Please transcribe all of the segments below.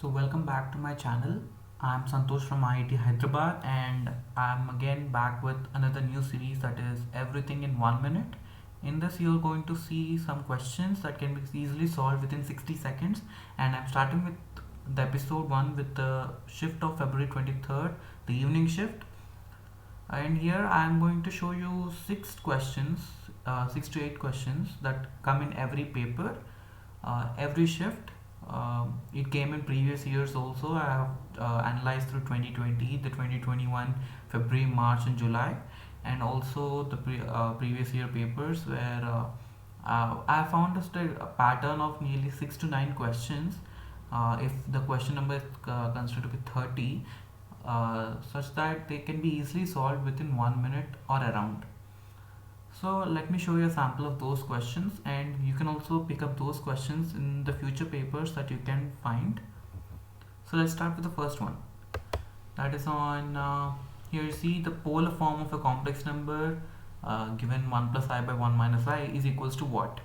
So welcome back to my channel. I'm Santosh from IIT Hyderabad and I'm again back with another new series that is Everything in 1 minute. In this you're going to see some questions that can be easily solved within 60 seconds, and I'm starting with the episode 1 with the shift of February 23rd, the evening shift. And here I'm going to show you 6 to 8 questions that come in every paper, every shift. It came in previous years also. I have analyzed through 2020, the 2021 February, March, and July, and also the previous year papers where I found a pattern of nearly 6 to 9 questions. If the question number is considered to be 30, such that they can be easily solved within 1 minute or around. So let me show you a sample of those questions, and you can also pick up those questions in the future papers that you can find. So let's start with the first one. That is on here you see the polar form of a complex number given 1 plus I by 1 minus I is equals to what?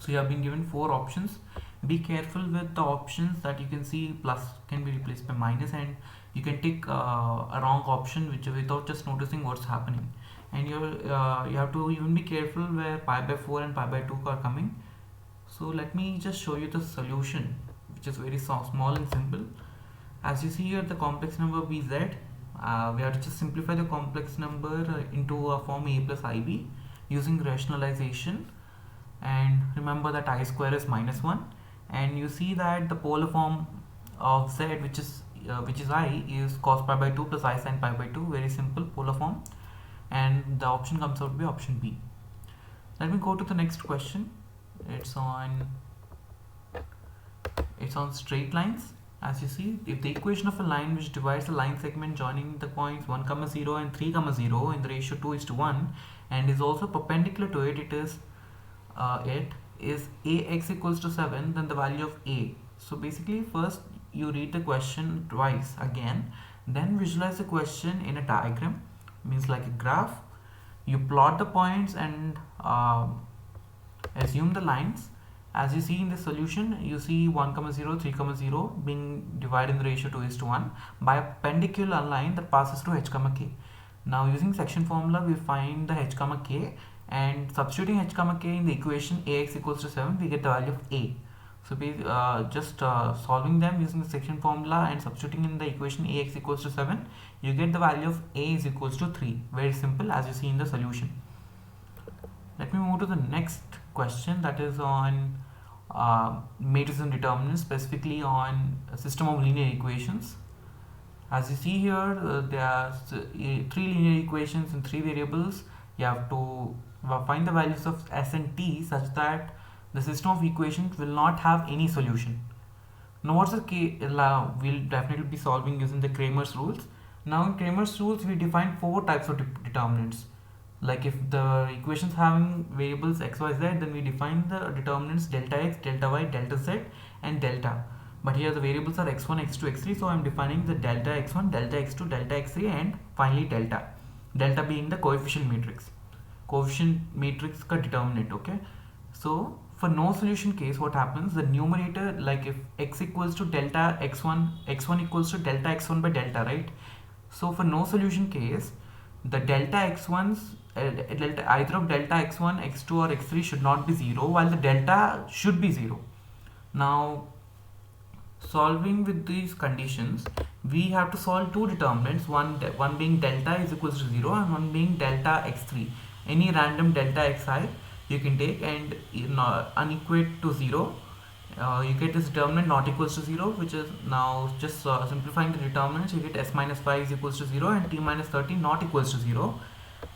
So you have been given 4 options. Be careful with the options that you can see plus can be replaced by minus, and you can take a wrong option which without just noticing what's happening. And you have to even be careful where pi by 4 and pi by 2 are coming. So let me just show you the solution, which is very small and simple. As you see here, the complex number bz, we have to just simplify the complex number into a form a plus ib using rationalization, and remember that I square is minus 1, and you see that the polar form of z, which is I, is cos pi by 2 plus I sin pi by 2. Very simple polar form, and the option comes out to be option B. Let me go to the next question. It's on straight lines. As you see, if the equation of a line which divides a line segment joining the points 1, 0 and 3, 0 in the ratio 2:1 and is also perpendicular to it, it is ax equals to 7, then the value of a. So basically, first you read the question twice again, then visualize the question in a diagram, means like a graph. You plot the points and assume the lines. As you see in the solution, you see 1, 0, 3, 0 being divided in the ratio 2:1 by a perpendicular line that passes through h, k. Now using section formula, we find the h, k, and substituting h, k in the equation ax equals to 7, we get the value of a. So just solving them using the section formula and substituting in the equation ax equals to 7, you get the value of a is equals to 3. Very simple, as you see in the solution. Let me move to the next question, that is on matrices and determinants, specifically on a system of linear equations. As you see here, there are 3 linear equations in 3 variables. You have to find the values of s and t such that the system of equations will not have any solution. Now what's the case? We'll definitely be solving using the Cramer's rules. Now in Cramer's rules, we define 4 types of determinants. Like if the equations having variables x, y, z, then we define the determinants delta x, delta y, delta z, and delta. But here the variables are x1, x2, x3, so I'm defining the delta x1, delta x2, delta x3, and finally delta. Delta being the coefficient matrix. Coefficient matrix ka determinant, okay? So for no solution case, what happens? The numerator, like if x equals to delta x1, x1 equals to delta x1 by delta, right? So for no solution case, the delta x1's either of delta x1, x2 or x3 should not be 0, while the delta should be 0. Now solving with these conditions, we have to solve 2 determinants, one being delta is equals to 0 and one being delta x3. Any random delta xi you can take and unequate to 0. You get this determinant not equals to 0, which is now just simplifying the determinants, you get s minus 5 is equals to 0 and t minus 13 not equals to 0.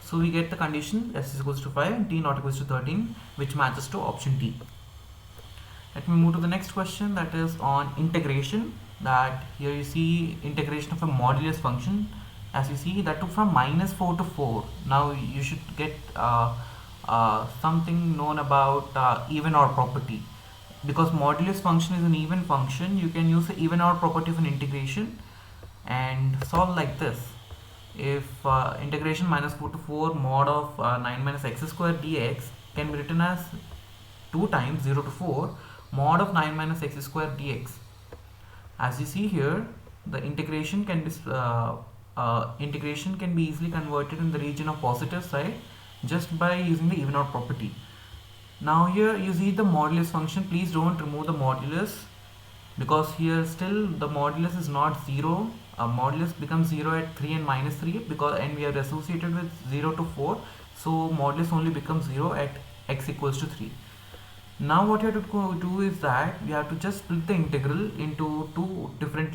So we get the condition s is equals to 5 and t not equals to 13, which matches to option D. Let me move to the next question, that is on integration. That here you see integration of a modulus function. As you see, that took from -4 to 4. Now you should get something known about even odd property. Because modulus function is an even function, you can use the even odd property of an integration and solve like this. If integration -4 to 4 mod of 9 minus x square dx can be written as 2 times 0 to 4 mod of 9 minus x square dx. As you see here, the integration can be easily converted in the region of positive side just by using the even out property. Now here you see the modulus function. Please don't remove the modulus, because here still the modulus is not 0. Modulus becomes 0 at 3 and minus 3, and we are associated with 0 to 4, so modulus only becomes 0 at x equals to 3. Now what you have to do is that we have to just split the integral into two different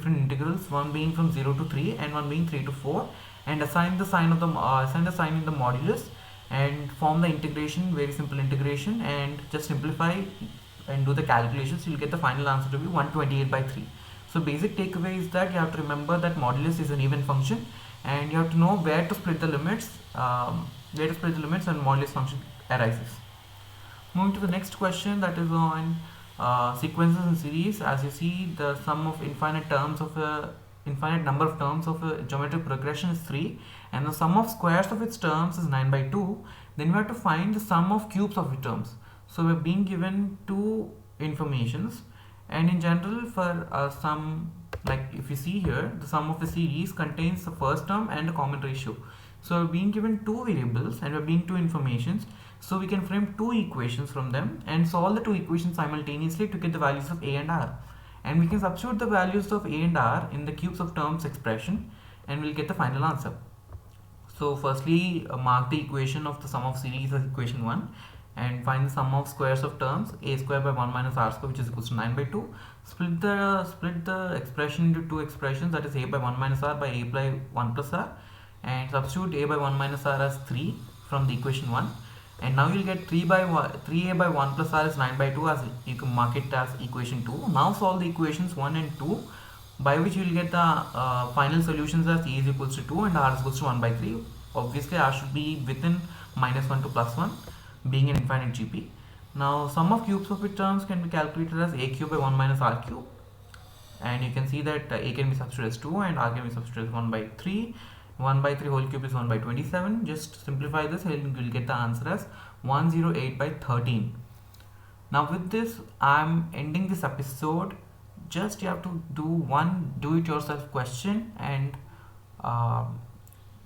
integrals, one being from 0 to 3 and one being 3 to 4, and assign the sign in the modulus and form the integration, very simple integration, and just simplify and do the calculations. You'll get the final answer to be 128 by 3. So basic takeaway is that you have to remember that modulus is an even function, and you have to know where to split the limits, when modulus function arises. Moving to the next question, that is on sequences and series. As you see, the sum of infinite number of terms of a geometric progression is 3, and the sum of squares of its terms is 9 by 2. Then we have to find the sum of cubes of its terms. So we're being given two informations, and in general for sum, like if you see here, the sum of a series contains the first term and a common ratio. So we're being given two variables and we're being two informations, so we can frame two equations from them and solve the two equations simultaneously to get the values of a and r. And we can substitute the values of a and r in the cubes of terms expression, and we'll get the final answer. So firstly, mark the equation of the sum of series as equation 1, and find the sum of squares of terms a square by 1 minus r square, which is equals to 9 by 2. Split the expression into two expressions, that is a by 1 minus r by a by 1 plus r, and substitute a by 1 minus r as 3 from the equation 1, and now you'll get 3a by 1 plus r is 9 by 2, as you can mark it as equation 2. Now solve the equations 1 and 2, by which you will get the final solutions as a is equals to 2 and r is equals to 1 by 3. Obviously r should be within minus 1 to plus 1, being an infinite GP. Now sum of cubes of its terms can be calculated as a cube by 1 minus r cube, and you can see that a can be substituted as 2 and r can be substituted as 1 by 3. 1 by 3 whole cube is 1 by 27. Just simplify this and you will get the answer as 108 by 13. Now with this I'm ending this episode. Just you have to do one do-it-yourself question and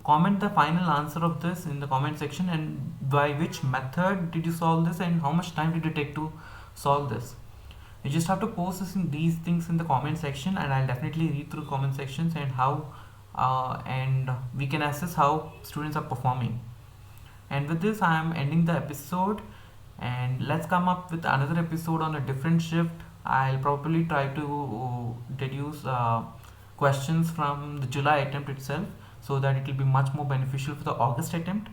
comment the final answer of this in the comment section, and by which method did you solve this and how much time did it take to solve this. You just have to post these things in the comment section, and I'll definitely read through comment sections and and we can assess how students are performing. And with this I am ending the episode, and let's come up with another episode on a different shift. I'll probably try to deduce questions from the July attempt itself, so that it will be much more beneficial for the August attempt.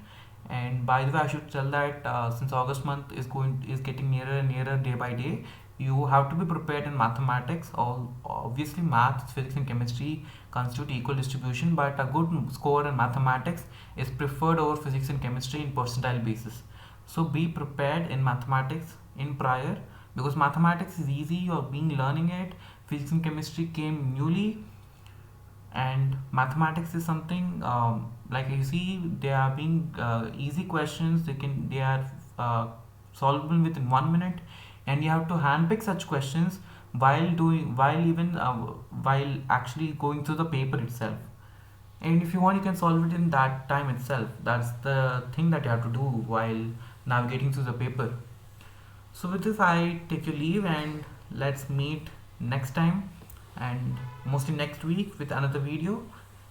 And by the way, I should tell that since August month is getting nearer and nearer day by day, you have to be prepared in mathematics. Obviously maths, physics and chemistry constitute equal distribution, but a good score in mathematics is preferred over physics and chemistry in percentile basis. So be prepared in mathematics in prior, because mathematics is easy, you are learning it. Physics and chemistry came newly, and mathematics is something like you see they are being easy questions. They are solvable within 1 minute, and you have to handpick such questions while actually going through the paper itself. And if you want, you can solve it in that time itself. That's the thing that you have to do while navigating through the paper. So with this I take your leave, and let's meet next time, and mostly next week, with another video.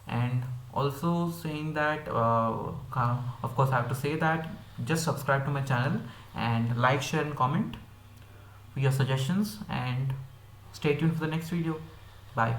And also saying that of course I have to say that just subscribe to my channel and like, share and comment for your suggestions, and stay tuned for the next video. Bye.